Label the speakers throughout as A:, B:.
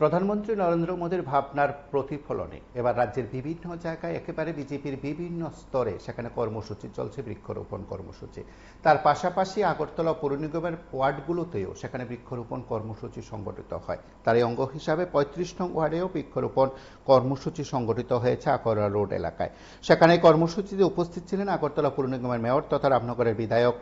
A: প্রধানমন্ত্রী নরেন্দ্র মোদীর ভাবনার প্রতিফলনে এবার রাজ্যের বিভিন্ন জায়গায় একেবারে বিজেপির বিভিন্ন স্তরে সেখানে কর্মসূচি চলছে, বৃক্ষরোপণ কর্মসূচি। তার পাশাপাশি আগরতলা পৌর নিগমের ওয়ার্ডগুলোতেও সেখানে বৃক্ষরোপণ কর্মসূচি সংগঠিত হয়। তার এই অঙ্গ হিসাবে ৩৫ নং ওয়ার্ডেও বৃক্ষরোপণ কর্মসূচি সংগঠিত হয়েছে আকরা রোড এলাকায়। সেখানে কর্মসূচিতে উপস্থিত ছিলেন আগরতলা পৌর নিগমের মেয়র তথা রামনগরের বিধায়ক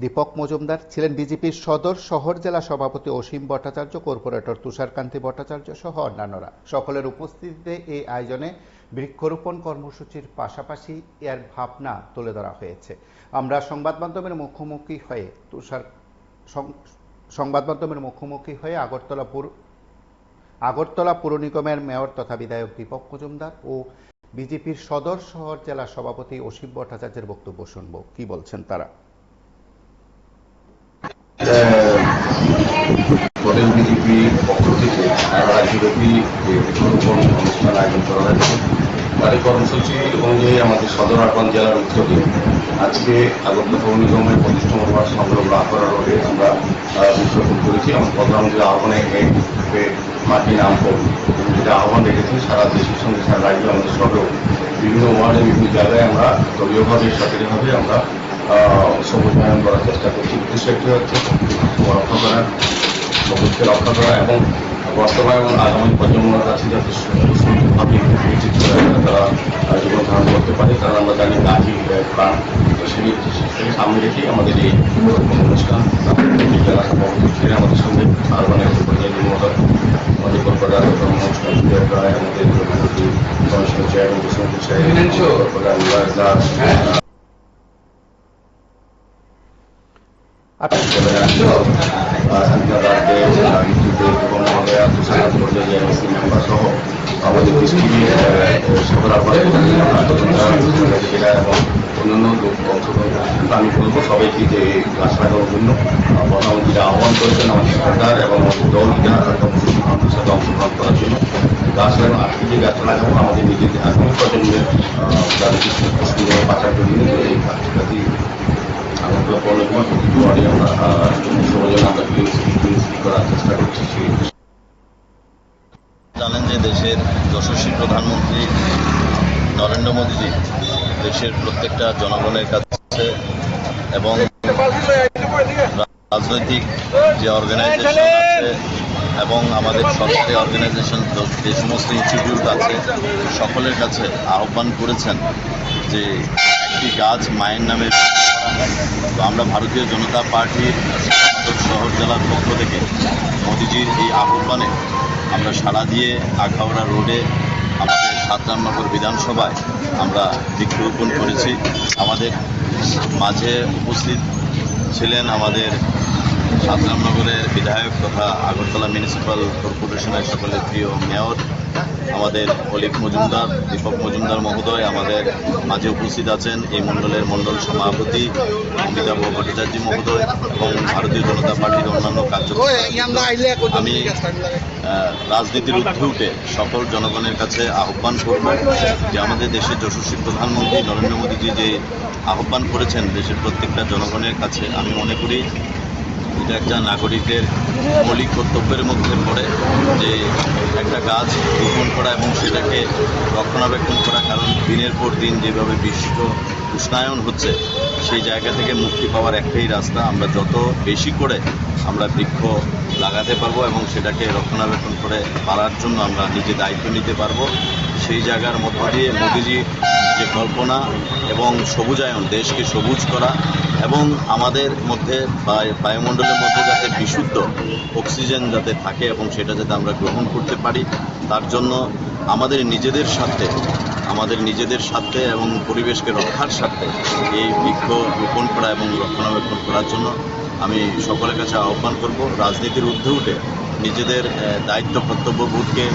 A: দীপক মজুমদার, ছিলেন বিজেপির সদর শহর জেলা সভাপতি অসীম ভট্টাচার্য, কর্পোরেটর তুষারকান্তি ভট্টাচার্য সহ অন্যান্যরা। সকলের উপস্থিতিতে এই আয়োজনে বৃক্ষরোপণ কর্মসূচির পাশাপাশি এর ভাবনা তুলে ধরা হয়েছে। আমরা সংবাদ মাধ্যমের মুখোমুখি হয়ে আগরতলা পৌর নিগমের মেয়র তথা বিধায়ক দীপক মজুমদার ও বিজেপির সদর শহর জেলা সভাপতি অসীম ভট্টাচার্যের বক্তব্য শুনব। কি বলছেন তারা?
B: বিজেপির পক্ষ থেকে সারা রাজ্যব্যাপী যে বৃক্ষরোপণ অনুষ্ঠান আয়োজন করা হয়েছে, তারই কর্মসূচি অনুযায়ী আমাদের সদর আরবান জেলার উদ্যোগে আজকে আগরতলা পৌর নিগমের ২৫তম ওয়ার্ড সংলগ্ন আকরা রোডে আমরা বৃক্ষরোপণ করেছি। আমার প্রধানমন্ত্রী আহ্বানে মাটি নাম যেটা আহ্বান রেখেছি, সারা দেশের সঙ্গে সারা রাজ্যে আমাদের সদর বিভিন্ন ওয়ার্ডে বিভিন্ন জায়গায় আমরা দলীয়ভাবে সক্রিয়ভাবে আমরা সবুজায়ন করার চেষ্টা করছি। উদ্দেশ্য একটি হচ্ছে রক্ষা করা, সবুজকে রক্ষা করা এবং বর্তমান এবং আগামী প্রজন্মের কাছে যাতে সুন্দরভাবে তারা জীবন ধারণ করতে পারে। কারণ আমরা জানি গাছই প্রাণ, সেটাকে সামনে রেখেই আমাদের এই অনুষ্ঠান। জেলা সভাপতি ছিলেন আমাদের সঙ্গে, আরবানের পর্যায়ে মহোদয়, আমাদের কর্পোরেটর অনুষ্ঠান আমাদের কমিশনার চেয়ারম্যান কর্পোরেটর সহ আমাদের অন্যান্য লোক অংশগ্রহণ। আমি বলবো সবাইকে যে গাছ লাগানোর জন্য প্রধানমন্ত্রীরা আহ্বান করেছেন আমাদের সরকার এবং আমাদের দল কর্মসূচির সাথে অংশগ্রহণ করার জন্য। গাছ লাগানো আজকে যে গাছ লাগাবো আমাদের নিজেদের আগামী প্রজন্মের যাদের সুন্দর বাঁচার জন্য এই গাছটাকে আগরতলা পৌর নিগম প্রতিটি ওয়ার্ডে আমরা সবাই আমরা করার চেষ্টা করছি।
C: জানেন যে দেশের যশস্বী প্রধানমন্ত্রী নরেন্দ্র মোদীজি দেশের প্রত্যেকটা জনগণের কাছে এবং রাজনৈতিক যে অর্গানাইজেশন আছে এবং আমাদের সরকারি অর্গানাইজেশন যে সমস্ত ইনস্টিটিউট আছে সকলের কাছে আহ্বান করেছেন যে একটি গাছ মায়ের নামে। তো আমরা ভারতীয় জনতা পার্টির শহর জেলার পক্ষ থেকে মোদিজির এই আহ্বানে আমরা সাড়া দিয়ে আখাউড়া রোডে আমাদের ৭ রামনগর বিধানসভায় আমরা বৃক্ষরোপণ করেছি। আমাদের মাঝে উপস্থিত ছিলেন আমাদের ৭ রামনগরের বিধায়ক তথা আগরতলা মিউনিসিপ্যাল কর্পোরেশনের সকলের প্রিয় মেয়র আমাদের অলিক মজুমদার, দীপক মজুমদার মহোদয় আমাদের মাঝে উপস্থিত আছেন। এই মণ্ডলের মণ্ডল সভাপতি অমিতাভ ভট্টাচার্য মহোদয় এবং ভারতীয় জনতা পার্টির অন্যান্য কার্যকর্তা। আমি রাজনীতির ঊর্ধ্বে উঠে সকল জনগণের কাছে আহ্বান করব যে আমাদের দেশের যশস্বী প্রধানমন্ত্রী নরেন্দ্র মোদীজি যে আহ্বান করেছেন দেশের প্রত্যেকটা জনগণের কাছে, আমি মনে করি এটা একটা নাগরিকের মৌলিক কর্তব্যের মধ্যে পড়ে যে একটা গাছ রোপণ করা এবং সেটাকে রক্ষণাবেক্ষণ করা। কারণ দিনের পর দিন যেভাবে বিশ্ব উষ্ণায়ন হচ্ছে সেই জায়গা থেকে মুক্তি পাওয়ার একটাই রাস্তা, আমরা যত বেশি করে আমরা বৃক্ষ লাগাতে পারবো এবং সেটাকে রক্ষণাবেক্ষণ করে পারার জন্য আমরা নিজে দায়িত্ব নিতে পারবো। সেই জায়গার মধ্য দিয়ে মোদিজি যে কল্পনা এবং সবুজায়ন, দেশকে সবুজ করা এবং আমাদের মধ্যে বায়ুমণ্ডলের মধ্যে যাতে বিশুদ্ধ অক্সিজেন যাতে থাকে এবং সেটা যাতে আমরা গ্রহণ করতে পারি, তার জন্য আমাদের নিজেদের স্বার্থে এবং পরিবেশকে রক্ষার স্বার্থে এই বৃক্ষ রোপণ করা এবং রক্ষণাবেক্ষণ করার জন্য আমি সকলের কাছে আহ্বান করব রাজনীতির ঊর্ধ্বে উঠে নিজেদের দায়িত্ব কর্তব্যবোধকে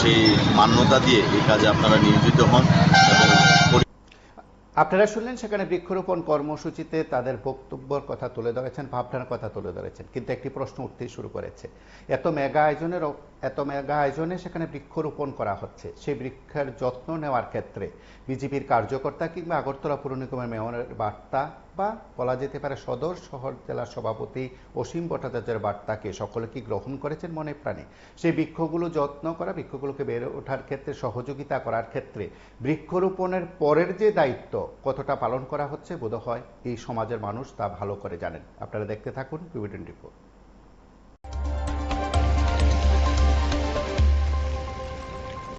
C: সেই মান্যতা দিয়ে এই কাজে আপনারা নিয়োজিত হন। এবং
A: আপনারা শুনলেন সেখানে বৃক্ষরোপণ কর্মসূচিতে তাদের বক্তব্যের কথা তুলে ধরেছেন, ভাবনার কথা তুলে ধরেছেন। কিন্তু একটি প্রশ্ন উঠতেই শুরু করেছে, এত মেগা আয়োজনের এত মেগা আয়োজনে সেখানে বৃক্ষরোপণ করা হচ্ছে, সেই বৃক্ষের যত্ন নেওয়ার ক্ষেত্রে বিজেপির কার্যকর্তা কিংবা আগরতলা পুর নিগমের মেয়রের বার্তা বা বলা যেতে পারে সদর শহর জেলার সভাপতি অসীম ভট্টাচার্যের বার্তাকে সকলে কি গ্রহণ করেছেন মনে প্রাণে? সেই বৃক্ষগুলো যত্ন করা, বৃক্ষগুলোকে বেড়ে ওঠার ক্ষেত্রে সহযোগিতা করার ক্ষেত্রে বৃক্ষরোপণের পরের যে দায়িত্ব কতটা পালন করা হচ্ছে বোধহয় এই সমাজের মানুষ তা ভালো করে জানেন। আপনারা দেখতে থাকুন PB24।